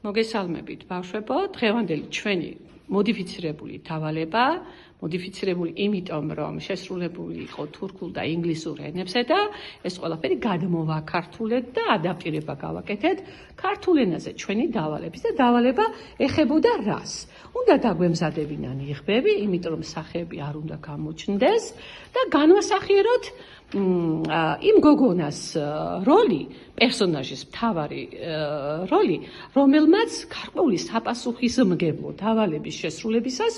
მოგესალმებით ბავშვებო, დღევანდელი ჩვენი მოდიფიცირებული დავალება, მოდიფიცირებული იმიტომ, რომ შესრულებული იყო თურქულ და ინგლისურ ენებზე და ეს ყველაფერი გადმოვაქართულეთ და ადაპტირება გავაკეთეთ ქართულ ენაზე ჩვენი დავალების და დავალება ეხებოდა რას? უნდა დაგვემზადებინა ნიღბები, იმიტომ რომ სახეები არ უნდა გამოჩნდეს და განვასახიეროთ იმ გოგონას როლი, პერსონაჟის მთავარი როლი, რომელმაც გარკვეული საპასუხისმგებლო დავალების შესრულებისას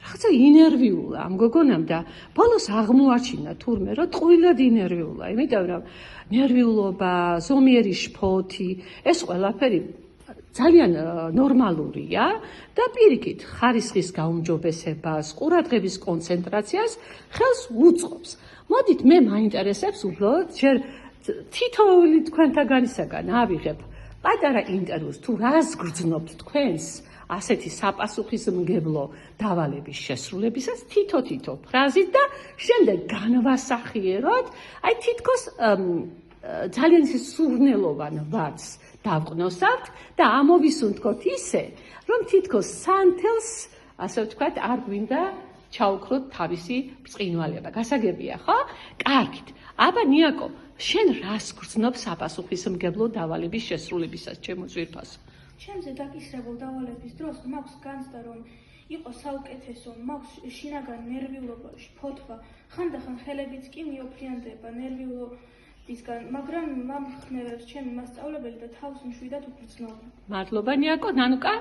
რაღაცა ინერვიულა ამ გოგონამ და ბოლოს აღმოაჩინა თურმე, რომ ტყუილად ინერვიულა, იმიტომ რომ ნერვიულობა, ზომიერი შფოთი, ეს ყველაფერი ძალიან ნორმალურია და პირიქით ხარისხის გაუმჯობესებას, ყურადღების კონცენტრაციას ხელს უწყობს. მოდით მე მაინტერესებს უბრალოდ თითოეული თქვენთაგანისაგან ავიღებ პატარა ინტერვიუს თუ რას გრძნობთ თქვენს ასეთი საპასუხისმგებლო დავალების შესრულებისას თითო ფრაზით და შემდეგ განვასახიეროთ აი თითქოს ძალიან სურნელოვან ვარდს დავყნოსავთ და ამოვისუნთქოთ ისე რომ თითქოს სანთელს ასე ვთქვათ არ გვინდა ჩაუქროთ თავისი ბრწყინვალება. გასაგებია, ხო? კარგით. აბა ნიაკო, შენ რას გრძნობ საპასუხისმგებლო დავალების შესრულებისას, ჩემო ძვირფასო? ჩემზე დაკისრებულ დავალების დროს მაქვს განცდა, რომ იყო საუკეთესო, მაქვს შინაგან ნერვიულობა, შფოთვა, ხანდახან ხელებიც კი მიოფლიანდება ნერვიულობისგან, მაგრამ მამხნევებს ჩემი მასწავლებელი და თავს მშვიდად უგრძნობა. მადლობა ნიაკო, ნანუკა?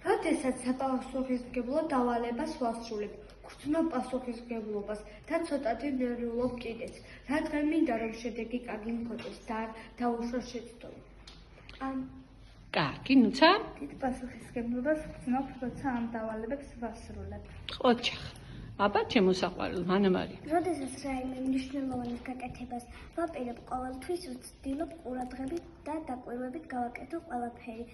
როდესაც საპასუხისმგებლო დავალებას ვასრულებ, გრძნობ პასუხისმგებლობას და ცოტათი ნერვიულობ კიდეც. რადგან მინდა რომ შედეგი კარგი მქონდეს და დაუშვა შეცდომა. კარგი, ნუცა? დიდ პასუხისმგებლობას გრძნობ, როცა ამ დავალებებს ვასრულებ. ოჩახ. აბა ჩემო საყვარელ, მანამარი. როდესაც რაიმე მნიშვნელოვანი გაკეთებას ვაპირებ, ყოველთვის ვცდილობ ყურადღებით და დაკვირვებით გავაკეთო ყველაფერი.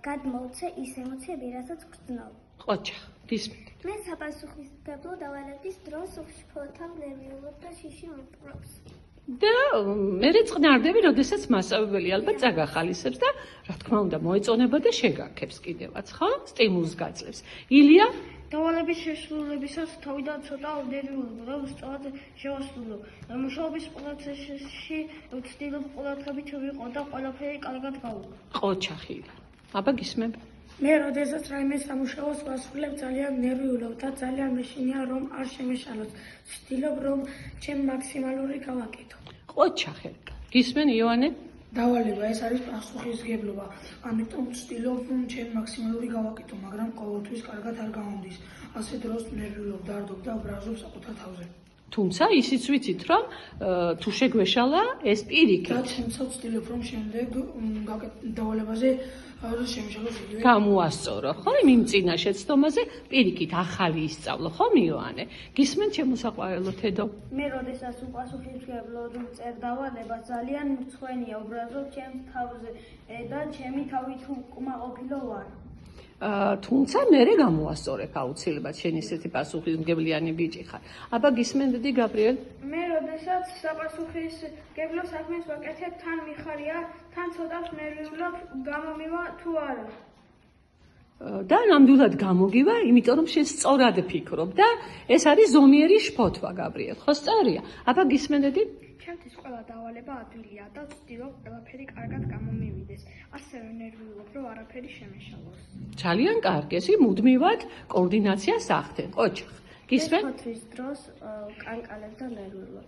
გადმოვცე ის ემოციები, რასაც გრძნობ. ოჩახ, გისმენთ. მე საპასუხისმგებლო დავალების დროს ვშფოთავ, ნერვიულობ და შიში მიპყრობს. და მერე წყნარდები, როდესაც მასწავლებელი ალბათ წაგახალისებს და რა თქმა უნდა მოეწონება და შეგაქებს კიდევაც, ხო? სტიმულს გაძლევს. ილია? დავალების შესრულებისას თავიდან ცოტა ნერვიულობა, რომ სწორად შევასრულო. მუშაობის პროცესში ვცდილობ ყურადღებით ვიყო და ყველაფერი კარგად გავუკეთო. ყოჩახილი. აბა გისმენთ. მე როდესაც რაიმე სამუშაოს ვასრულებ, ძალიან ნერვიულობ და ძალიან მეშინია რომ არ შემეშალოს. ვცდილობ რომ ჩემი მაქსიმალური გავაკეთო. ყოჩახელი. გისმენ იოანე? დავალება ეს არის პასუხისმგებლობა. ამიტომ ვცდილობ რომ ჩემი მაქსიმალური გავაკეთო, მაგრამ ყოველთვის კარგად არ გამომდის. ასე დროს ნერვიულობ, დარდობ და ვბრაზობ საკუთარ თავზე. თუმცა ისიც ვიცით, რომ თუ შეგვეშალა ეს პირიქით. და თუმცა ვცდილობ რომ შემდეგ დავალებაზე არ შემეშალოს იგივე. გამოასწორო, ხო? იმ წინა შეცდომაზე პირიქით ახალი ისწავლო, ხო მიოანე? გისმენთ ჩემო საყვარელო თედო? მე როდესაც უპასუხისმგებლოდ ვწერ დავალებას ძალიან მრცხვენია ვბრაზობ ჩემს თავზე და ჩემი თავი თუ კმაყოფილო ვარ. თუმცა მერე გამოასწორებ აუცილებლად შენ ისეთი პასუხისმგებლიანი ბიჭი ხარ. აბა გისმენდი გაბრიელ? მე როდესაც საპასუხისმგებლო საქმეს ვაკეთებ, თან მიხარია, თან ცოტა ნერვიულობ, გამომივა თუ არა. და ნამდვილად გამოგივა, იმიტომ რომ შენ სწორად ფიქრობ და ეს არის ზომიერი შფოთვა, გაბრიელ. ხო სწორია? აბა გისმენდი? ჩემთვის ყველა დავალება ადვილია და ვცდილობ ყველაფერი კარგად გამომივიდეს. ასევე ნერვიულობ, რომ არაფერი შემეშალოს. ძალიან კარგი, ესე მუდმივად კოორდინაციას ახდენ. ოჩახ. გისმენ? ფოთვის დროს კანკალებ და ნერვიულობ.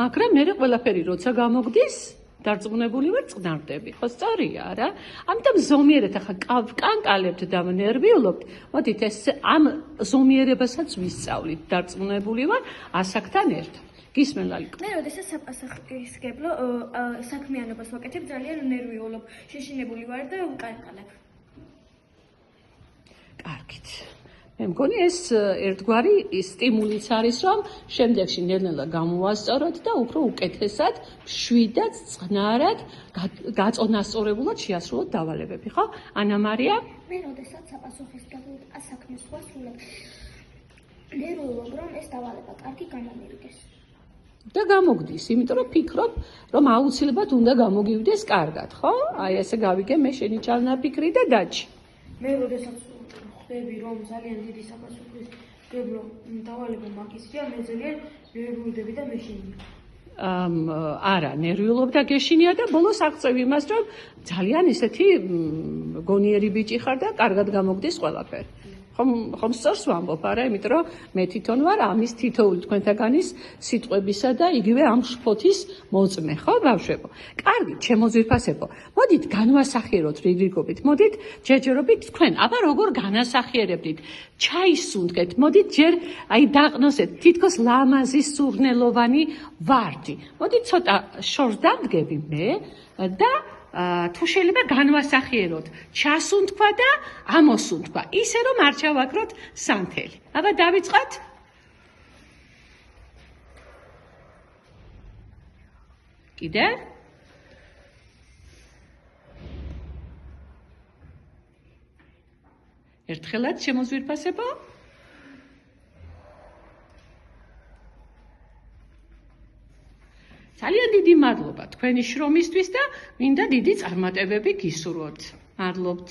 მაგრამ მე ყველაფერი როცა გამოგდის, დარწმუნებული ვარ წყნარდები. ხო სწორია რა? ამიტომ ზომიერად ახლა კანკალებთ და ნერვიულობთ. მოდით ეს ამ ზომიერებასაც ვისწავლით. დარწმუნებული ვარ ასაკთან ერთად. გისმენ ლალიკო? მე როდესაც საპასუხისმგებლო საქმიანობას ვაკეთებ, ძალიან ნერვიულობ, შეშინებული ვარ და ვკანკალებ. კარგით. მე მგონი ეს ერთგვარი სტიმულიც არის, რომ შემდეგში ნელ-ნელა გამოვასწოროთ და უფრო უკეთესად, მშვიდად, წყნარად, გაწონასწორებულად შეასრულოთ დავალებები, ხო? ანა მარია? მე როდესაც საპასუხისმგებლო საქმეს ვასრულებ, ნერვიულობ, რომ ეს დავალება კარგი გამომივიდეს. და გამოგდის, იმიტომ რომ ფიქრობ, რომ აუცილებლად უნდა გამოგივიდეს კარგად, ხო? აი ესე გავიგე მე შენი ჩანაფიქრი და დაჭი. მე როდესაც ხვდები რომ ძალიან დიდი საპასუხისმგებლო დავალება მაგისია, მე ძალიან ნერვიულდები და მეშინია. არა, ნერვიულობ და გეშინია და ბოლოს აღწევ იმას, რომ ძალიან ისეთი გონიერი ბიჭი ხარ და კარგად გამოგდის ყველაფერი. ხომ სწორს ვამბობ, არა, იმიტომ რომ მე თვითონ ვარ ამის თითოეული თქვენთაგანის სიტყვებისა და იგივე ამ შფოთის მოწმე, ხო, ბავშვებო? კარგი, ჩემო ძვირფასებო, მოდით განვასახიეროთ რიგრიგობით, მოდით ჯერჯერობით თქვენ, აბა როგორ განასახიერებდით? ჩაის სუნთქეთ, მოდით ჯერ აი დაყნოსეთ, თითქოს ლამაზი სურნელოვანი ვარდი. მოდით ცოტა შორს დამდგები მე და თუ შეიძლება განვასახიეროთ, ჩასუნთქვა და ამოსუნთქვა, ისე რომ არ ჩავაქროთ სანთელი. აბა დავიწყოთ? კიდე? ერთხელაც ჩემო ძვირფასებო? ძალიან დიდი მადლობა თქვენი შრომისთვის და მინდა დიდი წარმატებები გისურვოთ. მადლობთ.